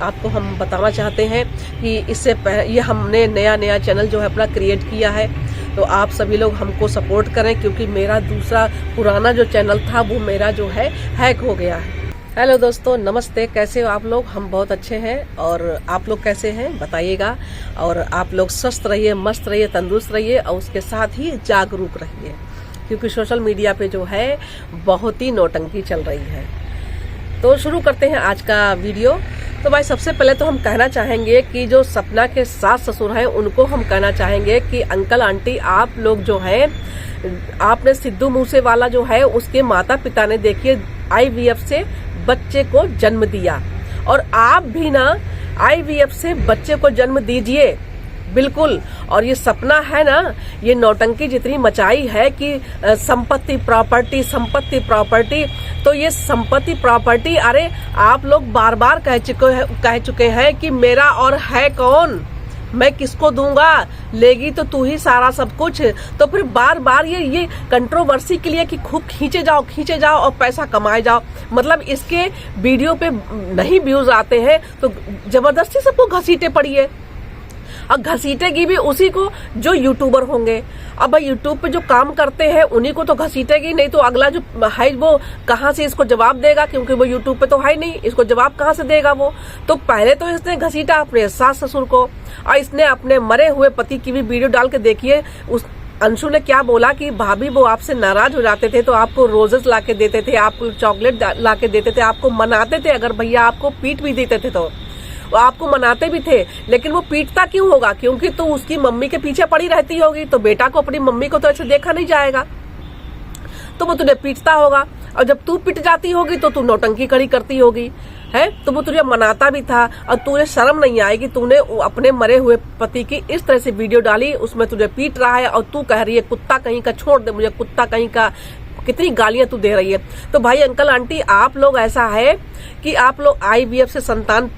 आपको हम बताना चाहते हैं कि ये हमने नया चैनल जो है अपना क्रिएट किया है, तो आप सभी लोग हमको सपोर्ट करें, क्योंकि मेरा दूसरा पुराना जो चैनल था वो मेरा जो है हैक हो गया है। हेलो दोस्तों, नमस्ते। कैसे हो आप लोग? हम बहुत अच्छे हैं, और आप लोग कैसे हैं बताइएगा। और आप लोग स्वस्थ रहिए, मस्त रहिए, तंदुरुस्त रहिए, और उसके साथ ही जागरूक रहिए, क्योंकि सोशल मीडिया पे जो है बहुत ही नौटंकी चल रही है। तो शुरू करते हैं आज का वीडियो। तो भाई सबसे पहले तो हम कहना चाहेंगे कि जो सपना के सास ससुर हैं उनको हम कहना चाहेंगे कि अंकल आंटी, आप लोग जो है, आपने सिद्धू मूसेवाला जो है उसके माता पिता ने देखिए IVF से बच्चे को जन्म दिया, और आप भी ना IVF से बच्चे को जन्म दीजिए, बिल्कुल। और ये सपना है ना, ये नौटंकी जितनी मचाई है कि संपत्ति प्रॉपर्टी, तो ये संपत्ति प्रॉपर्टी, अरे आप लोग बार बार कह चुके हैं कि मेरा और है कौन, मैं किसको दूंगा, लेगी तो तू ही सारा सब कुछ। तो फिर बार बार ये कंट्रोवर्सी के लिए कि खूब खींचे जाओ और पैसा कमाए जाओ। मतलब इसके वीडियो पे नहीं व्यूज आते हैं तो जबरदस्ती सबको घसीटे पड़िए, और घसीटेगी भी उसी को जो यूट्यूबर होंगे। अब भाई यूट्यूब पे जो काम करते हैं उन्हीं को तो घसीटेगी, नहीं तो अगला जो है वो कहाँ से इसको जवाब देगा, क्योंकि वो यूट्यूब पे तो है नहीं, इसको जवाब कहाँ से देगा वो। तो पहले तो इसने घसीटा अपने सास ससुर को, और इसने अपने मरे हुए पति की भी वीडियो डाल के देखिए। उस अंशु ने क्या बोला कि भाभी वो आपसे नाराज हो जाते थे तो आपको रोजेस ला के देते थे, आपको चॉकलेट ला के देते थे, आपको मनाते थे, अगर भैया आपको पीट भी देते थे तो वो आपको मनाते भी थे। लेकिन वो पीटता क्यों होगा? क्योंकि तू उसकी मम्मी के पीछे पड़ी रहती होगी, तो बेटा को अपनी मम्मी को तो ऐसे देखा नहीं जाएगा, तो वो तुझे पीटता होगा। और जब तू पिट जाती होगी तो तू नौटंकी खड़ी करती होगी, है तो वो तुझे मनाता भी था। और तुझे शर्म नहीं आएगी, तूने अपने मरे हुए पति की इस तरह से वीडियो डाली, उसमें तुझे पीट रहा है, और तू कह रही है कुत्ता कहीं का, छोड़ दे मुझे, कुत्ता कहीं का। कितनी गालियां तू दे रही है। तो भाई अंकल आंटी, आप लोग ऐसा है कि आप लोग IVF से संतान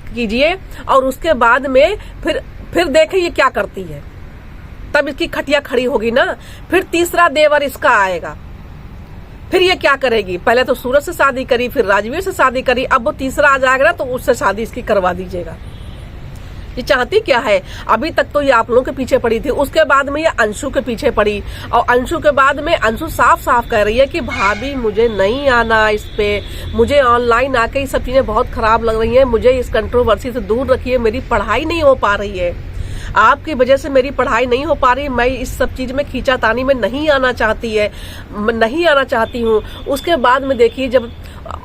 कीजिए, और उसके बाद में फिर देखें ये क्या करती है, तब इसकी खटिया खड़ी होगी ना। फिर तीसरा देवर इसका आएगा, फिर ये क्या करेगी? पहले तो सूरज से शादी करी, फिर राजवीर से शादी करी, अब वो तीसरा आ जाएगा ना तो उससे शादी इसकी करवा दीजिएगा। ये चाहती क्या है? अभी तक तो ये आप लोगों के पीछे पड़ी थी, उसके बाद में ये अंशु के पीछे पड़ी, और अंशु के बाद में अंशु साफ कह रही है कि भाभी मुझे नहीं आना इस पे, मुझे ऑनलाइन आके ये सब चीजें बहुत खराब लग रही हैं, मुझे इस कंट्रोवर्सी से दूर रखिए, मेरी पढ़ाई नहीं हो पा रही है, आपकी वजह से मेरी पढ़ाई नहीं हो पा रही, मैं इस सब चीज में खींचातानी में नहीं आना चाहती हूँ। उसके बाद में देखिए, जब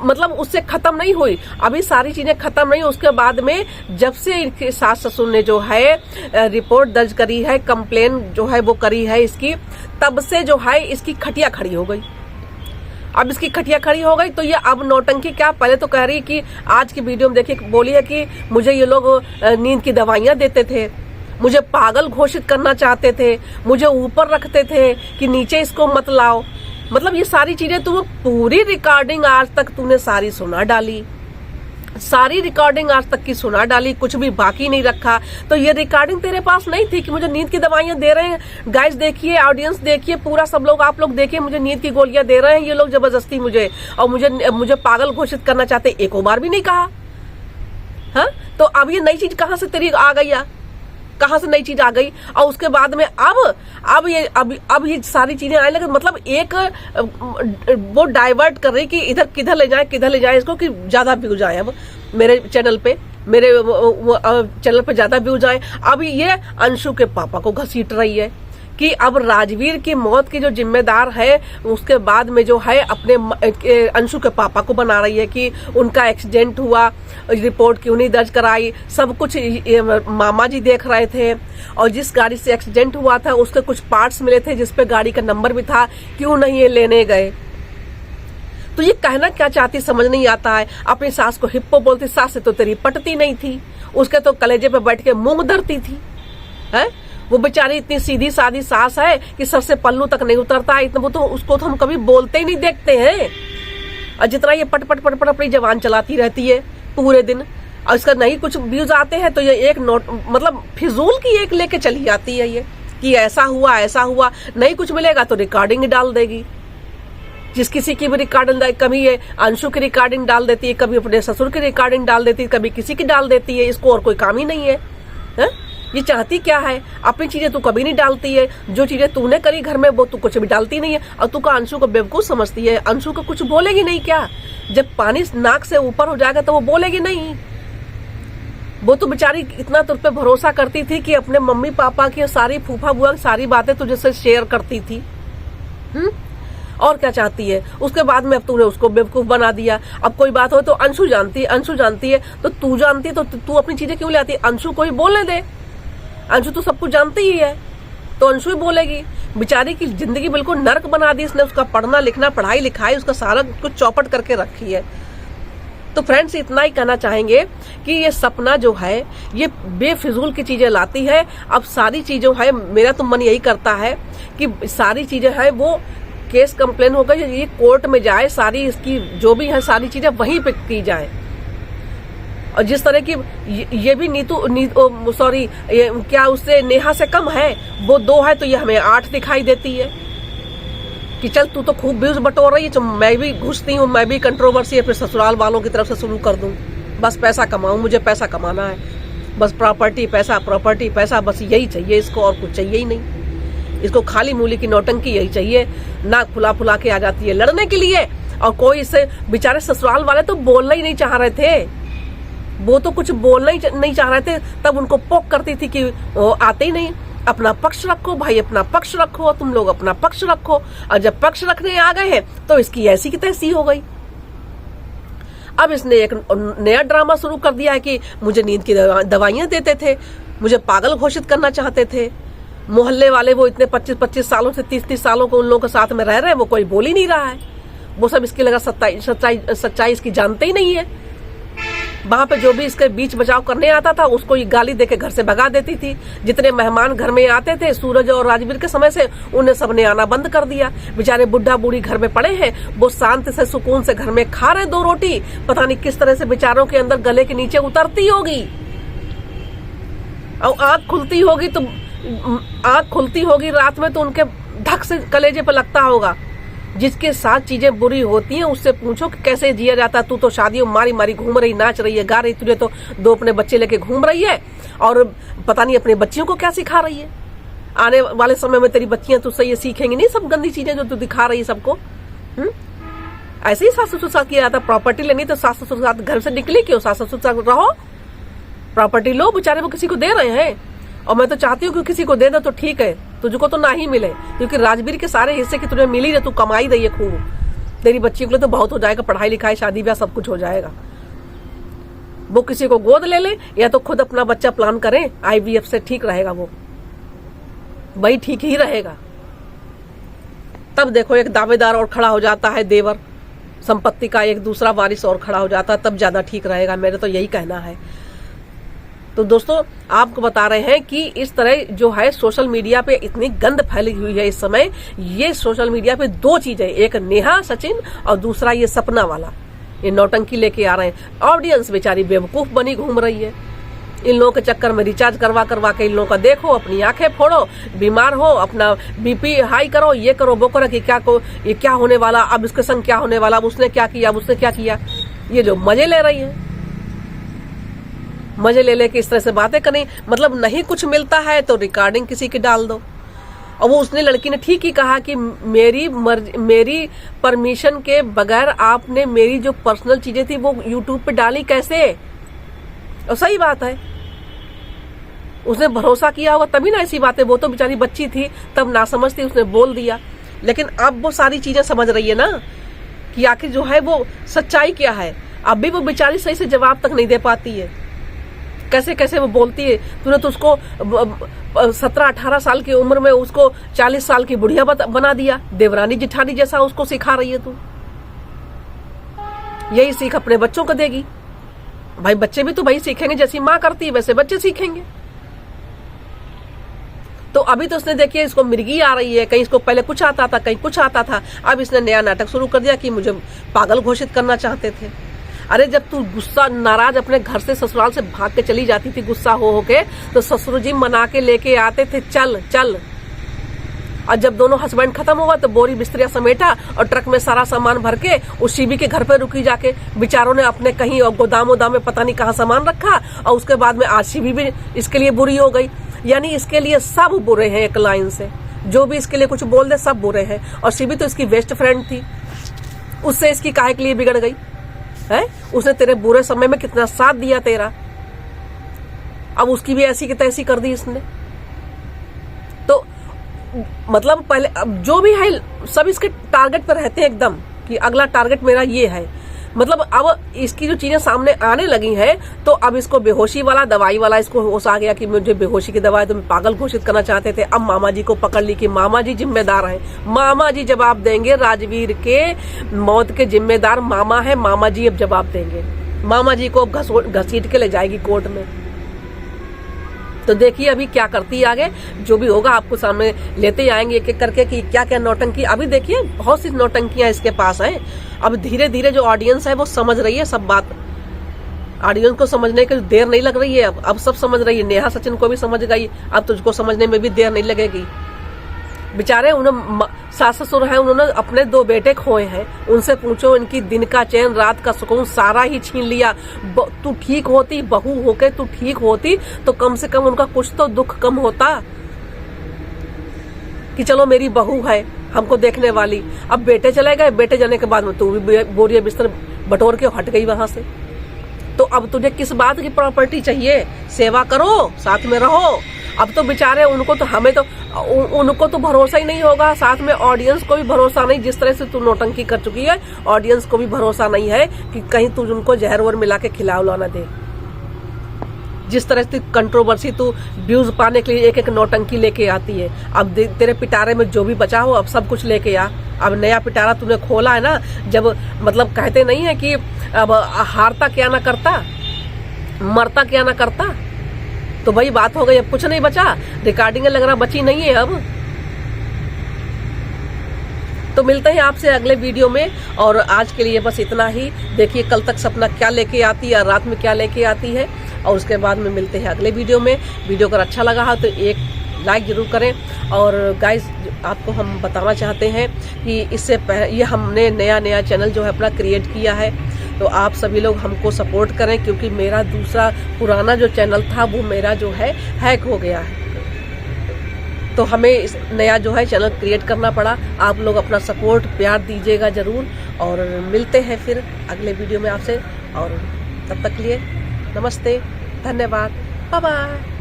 मतलब उससे खत्म नहीं हुई, अभी सारी चीजें खत्म नहीं, उसके बाद में जब से इनके सास ससुर ने जो है रिपोर्ट दर्ज करी है, कंप्लेन जो है वो करी है इसकी, तब से जो है इसकी खटिया खड़ी हो गई। अब इसकी खटिया खड़ी हो गई तो ये अब नौटंकी क्या, पहले तो कह रही कि आज की वीडियो में देखिए बोली है कि मुझे ये लोग नींद की दवाइयां देते थे, मुझे पागल घोषित करना चाहते थे, मुझे ऊपर रखते थे कि नीचे इसको मत लाओ। मतलब ये सारी चीजें तुम पूरी रिकॉर्डिंग आज तक तूने सारी सुना डाली, सारी रिकॉर्डिंग आज तक की सुना डाली, कुछ भी बाकी नहीं रखा। तो ये रिकॉर्डिंग तेरे पास नहीं थी कि मुझे नींद की दवाइयां दे रहे हैं। गाइस देखिए, ऑडियंस देखिए, पूरा सब लोग आप लोग देखिए, मुझे नींद की गोलियां दे रहे हैं ये लोग जबरदस्ती मुझे, और मुझे पागल घोषित करना चाहते, एक बार भी नहीं कहा। हाँ, तो अब ये नई चीज कहाँ से तेरी आ गई है? कहाँ से नई चीज आ गई? और उसके बाद में अब ये सारी चीजें आने लगे। मतलब एक वो डाइवर्ट कर रही कि इधर किधर ले जाए इसको कि ज्यादा व्यूज आए। अब मेरे चैनल पे ज्यादा व्यूज आए। अब ये अंशु के पापा को घसीट रही है कि अब राजवीर की मौत की जो जिम्मेदार है, उसके बाद में जो है अपने अंशु के पापा को बना रही है कि उनका एक्सीडेंट हुआ, रिपोर्ट क्यों नहीं दर्ज कराई, सब कुछ मामा जी देख रहे थे, और जिस गाड़ी से एक्सीडेंट हुआ था उसके कुछ पार्ट्स मिले थे जिसपे गाड़ी का नंबर भी था, क्यों नहीं ये लेने गए। तो ये कहना क्या चाहती समझ नहीं आता है। अपनी सास को हिप्पो बोलती, सास से तो तेरी पटती नहीं थी, उसके तो कलेजे पे बैठ के मूंग धरती थी, है वो बेचारी इतनी सीधी सादी सास है कि सर से पल्लू तक नहीं उतरता है, इतना वो तो उसको तो हम कभी बोलते ही नहीं देखते हैं। और जितना ये पट पट पट पट अपनी जवान चलाती रहती है पूरे दिन, और इसका नहीं कुछ व्यूज आते हैं तो ये एक नोट मतलब फिजूल की एक लेके चली जाती है ये कि ऐसा हुआ, नहीं कुछ मिलेगा तो रिकॉर्डिंग डाल देगी। जिस किसी की भी रिकॉर्डिंग, कभी ये अंशु की रिकॉर्डिंग डाल देती है, कभी अपने ससुर की रिकॉर्डिंग डाल देती है, कभी किसी की डाल देती है। इसको और कोई काम ही नहीं है, है? ये चाहती क्या है? अपनी चीजें तू कभी नहीं डालती है, जो चीजें तूने करी घर में वो तू कुछ भी डालती नहीं है। और तू का अंशु को बेवकूफ समझती है। अंशु को कुछ बोलेगी नहीं क्या? जब पानी नाक से ऊपर हो जाएगा तो वो बोलेगी नहीं। वो तो बेचारी इतना तुझ पे भरोसा करती थी कि अपने मम्मी पापा की सारी फूफा बुआ की सारी बातें तुझे से शेयर करती थी। और क्या चाहती है? उसके बाद में अब तूने उसको बेवकूफ बना दिया। अब कोई बात हो तो अंशु जानती है तो तू जानती, तो तू अपनी चीजें क्यों लाती? अंशु को ही बोलने दे। अंशु तो सब कुछ जानती ही है, तो अंशु ही बोलेगी। बेचारी की जिंदगी बिल्कुल नर्क बना दी इसने। उसका पढ़ना लिखना, पढ़ाई लिखाई, उसका सारा कुछ चौपट करके रखी है। तो फ्रेंड्स, इतना ही कहना चाहेंगे कि ये सपना जो है ये बेफिजूल की चीजें लाती है। अब सारी चीजों है, मेरा तो मन यही करता है कि सारी चीजें है वो केस कंप्लेन होकर ये कोर्ट में जाए, सारी इसकी जो भी है सारी चीजें वहीं पे की जाए। और जिस तरह की ये भी क्या उससे नेहा से कम है? वो 2 है तो ये हमें 8 दिखाई देती है कि चल तू तो खूब व्यूज बटोर रही है, तो मैं भी घुसती हूँ, मैं भी कंट्रोवर्सी अपने ससुराल वालों की तरफ से शुरू कर दूं। बस पैसा कमाऊं, मुझे पैसा कमाना है, बस प्रॉपर्टी पैसा, बस यही चाहिए इसको, और कुछ चाहिए ही नहीं। इसको खाली मूली की नौटंकी यही चाहिए। नाक फुला के आ जाती है लड़ने के लिए। और कोई इससे, बेचारे ससुराल वाले तो बोलना ही नहीं चाह रहे थे, वो तो कुछ बोलना ही नहीं चाह रहे थे। तब उनको पोक करती थी कि आते ही नहीं, अपना पक्ष रखो भाई, अपना पक्ष रखो, तुम लोग अपना पक्ष रखो। और जब पक्ष रखने आ गए हैं तो इसकी ऐसी की तैसी हो गई। अब इसने एक नया ड्रामा शुरू कर दिया है कि मुझे नींद की दवाइयां देते थे, मुझे पागल घोषित करना चाहते थे। मोहल्ले वाले वो इतने 25-25 सालों से 30-30 सालों को उन लोगों के साथ में रह रहे हैं, वो कोई बोल ही नहीं रहा है। वो सब इसकी लगा सच्चाई इसकी जानते ही नहीं है। वहां पे जो भी इसके बीच बचाव करने आता था उसको ये गाली देके घर से भगा देती थी। जितने मेहमान घर में आते थे सूरज और राजवीर के समय से, उन्हें सबने आना बंद कर दिया। बेचारे बुढ़ा बूढ़ी घर में पड़े हैं, वो शांति से सुकून से घर में खा रहे 2 रोटी। पता नहीं किस तरह से बेचारों के अंदर गले के नीचे उतरती होगी। और आंख खुलती होगी रात में तो उनके धक से कलेजे पर लगता होगा। जिसके साथ चीजें बुरी होती हैं उससे पूछो कि कैसे जिया जाता। तू तो शादियों मारी घूम रही, नाच रही है, गा रही, तुझे तो 2 अपने बच्चे लेके घूम रही है और पता नहीं अपने बच्चियों को क्या सिखा रही है। आने वाले समय में तेरी बच्चियां तुझसे ये सीखेंगी नहीं, सब गंदी चीजें जो तू दिखा रही है सबको। ऐसे ही सास ससुर साथ किया जाता। प्रॉपर्टी लेनी तो सास ससुर साथ घर से निकली क्यों? सास ससुर साथ रहो, प्रॉपर्टी लो। बेचारे वो किसी को दे रहे हैं, और मैं तो चाहती हूँ कि किसी को दे दो तो ठीक है, तुझको तो ना ही मिले, क्योंकि राजवीर के सारे हिस्से की तुझे मिली है, तू कमाई रही है खूब। तेरी बच्ची के लिए तो बहुत हो जाएगा, पढ़ाई लिखाई शादी ब्याह सब कुछ हो जाएगा। वो किसी को गोद ले ले या तो खुद अपना बच्चा प्लान करें IVF से, ठीक रहेगा वो, वही ठीक ही रहेगा। तब देखो एक दावेदार और खड़ा हो जाता है, देवर संपत्ति का, एक दूसरा वारिस और खड़ा हो जाता है, तब ज्यादा ठीक रहेगा। मेरा तो यही कहना है। तो दोस्तों, आपको बता रहे हैं कि इस तरह जो है सोशल मीडिया पे इतनी गंद फैली हुई है इस समय। ये सोशल मीडिया पे 2 चीजें, एक नेहा सचिन और दूसरा ये सपना वाला, ये नौटंकी लेके आ रहे हैं। ऑडियंस बेचारी बेवकूफ बनी घूम रही है। इन लोगों के चक्कर में रिचार्ज करवा के इन लोगों का देखो, अपनी आंखें फोड़ो, बीमार हो, अपना BP हाई करो, ये करो वो करो, कि ये क्या होने वाला, अब इसके संग क्या होने वाला, अब उसने क्या किया, अब उसने क्या किया। ये जो मजे ले रही है, मजे ले लेके इस तरह से बातें करें। मतलब नहीं कुछ मिलता है तो रिकॉर्डिंग किसी की डाल दो। और वो उसने, लड़की ने ठीक ही कहा कि मेरी परमिशन के बगैर आपने मेरी जो पर्सनल चीजें थी वो यूट्यूब पे डाली कैसे? और सही बात है, उसने भरोसा किया होगा तभी ना ऐसी बातें। वो तो बेचारी बच्ची थी तब ना समझती, उसने बोल दिया। लेकिन अब वो सारी चीजें समझ रही है ना कि आखिर जो है वो सच्चाई क्या है। अब भी वो बेचारी सही से जवाब तक नहीं दे पाती है। कैसे कैसे वो बोलती है। तूने तो उसको 17-18 साल की उम्र में उसको 40 साल की बुढ़िया बना दिया। देवरानी जिठानी जैसा उसको सिखा रही है तू। यही सीख अपने बच्चों को देगी भाई। बच्चे भी तो भाई सीखेंगे, जैसी माँ करती है वैसे बच्चे सीखेंगे। तो अभी तो उसने देखिए इसको मिर्गी आ रही है, कहीं इसको पहले कुछ आता था कहीं कुछ आता था। अब इसने नया नाटक शुरू कर दिया कि मुझे पागल घोषित करना चाहते थे। अरे जब तू गुस्सा नाराज अपने घर से ससुराल से भाग के चली जाती थी गुस्सा हो के, तो ससुर जी मना के लेके आते थे, चल चल और जब दोनों हस्बैंड खत्म हुआ तो बोरी बिस्तरिया समेटा और ट्रक में सारा सामान भर के उस शिवी के घर पे रुकी जाके। बेचारों ने अपने कहीं गोदाम वोदाम में पता नहीं कहाँ सामान रखा और उसके बाद में आज शिवी भी इसके लिए बुरी हो गई। यानी इसके लिए सब बुरे हैं एक लाइन से, जो भी इसके लिए कुछ बोल दे सब बुरे हैं। और शिवी तो इसकी बेस्ट फ्रेंड थी, उससे इसकी काहे के लिए बिगड़ गई है? उसने तेरे बुरे समय में कितना साथ दिया तेरा, अब उसकी भी ऐसी की तैसी कर दी इसने। तो मतलब पहले अब जो भी है सब इसके टारगेट पर रहते हैं एकदम कि अगला टारगेट मेरा ये है। मतलब अब इसकी जो चीजें सामने आने लगी हैं तो अब इसको बेहोशी वाला दवाई वाला इसको होश आ गया कि मुझे बेहोशी की दवाई तो मैं पागल घोषित करना चाहते थे। अब मामा जी को पकड़ ली कि मामा जी जिम्मेदार हैं, मामा जी जवाब देंगे। राजवीर के मौत के जिम्मेदार मामा है, मामा जी अब जवाब देंगे। मामा जी को घसीट के ले जाएगी कोर्ट में। तो देखिए अभी क्या करती है आगे, जो भी होगा आपको सामने लेते आएंगे एक एक करके कि क्या क्या नौटंकी। अभी देखिए बहुत सी नौटंकियां इसके पास हैं। अब धीरे धीरे जो ऑडियंस है वो समझ रही है सब बात। ऑडियंस को समझने की देर नहीं लग रही है, अब सब समझ रही है। नेहा सचिन को भी समझ गई, अब तुझको समझने में भी देर नहीं लगेगी। बेचारे उन्हें सास ससुर है, उन्होंने अपने 2 बेटे खोए हैं। उनसे पूछो, इनकी दिन का चैन रात का सुकून सारा ही छीन लिया। तू ठीक होती, बहू होके तू ठीक होती तो कम से कम उनका कुछ तो दुख कम होता कि चलो मेरी बहू है हमको देखने वाली। अब बेटे चले गए, बेटे जाने के बाद में तू भी बोरिया बिस्तर बटोर के हट गई वहां से। तो अब तुझे किस बात की प्रॉपर्टी चाहिए? सेवा करो, साथ में रहो। अब तो बेचारे उनको तो हमें तो उनको तो भरोसा ही नहीं होगा, साथ में ऑडियंस को भी भरोसा नहीं। जिस तरह से तू नौटंकी कर चुकी है ऑडियंस को भी भरोसा नहीं है कि कहीं तू उनको जहर वहर मिला के खिला उला ना दे। जिस तरह से कंट्रोवर्सी तू व्यूज पाने के लिए एक एक नौटंकी लेके आती है। अब तेरे पिटारे में जो भी बचा हो अब सब कुछ लेके आ। अब नया पिटारा तूने खोला है ना, जब मतलब कहते नहीं है कि अब हारता क्या ना करता, मरता क्या ना करता। तो भाई बात हो गई, अब कुछ नहीं बचा। रिकॉर्डिंग लग रहा बची नहीं है अब। तो मिलते हैं आपसे अगले वीडियो में, और आज के लिए बस इतना ही। देखिए कल तक सपना क्या लेके आती है, रात में क्या लेके आती है, और उसके बाद में मिलते हैं अगले वीडियो में। वीडियो अगर अच्छा लगा हो तो एक लाइक जरूर करें। और गाइस आपको हम बताना चाहते हैं कि इससे ये हमने नया चैनल जो है अपना क्रिएट किया है, तो आप सभी लोग हमको सपोर्ट करें, क्योंकि मेरा दूसरा पुराना जो चैनल था वो मेरा जो है हैक हो गया है। तो हमें इस नया जो है चैनल क्रिएट करना पड़ा। आप लोग अपना सपोर्ट प्यार दीजिएगा जरूर, और मिलते हैं फिर अगले वीडियो में आपसे। और तब तक के लिए नमस्ते, धन्यवाद, बाय बाय।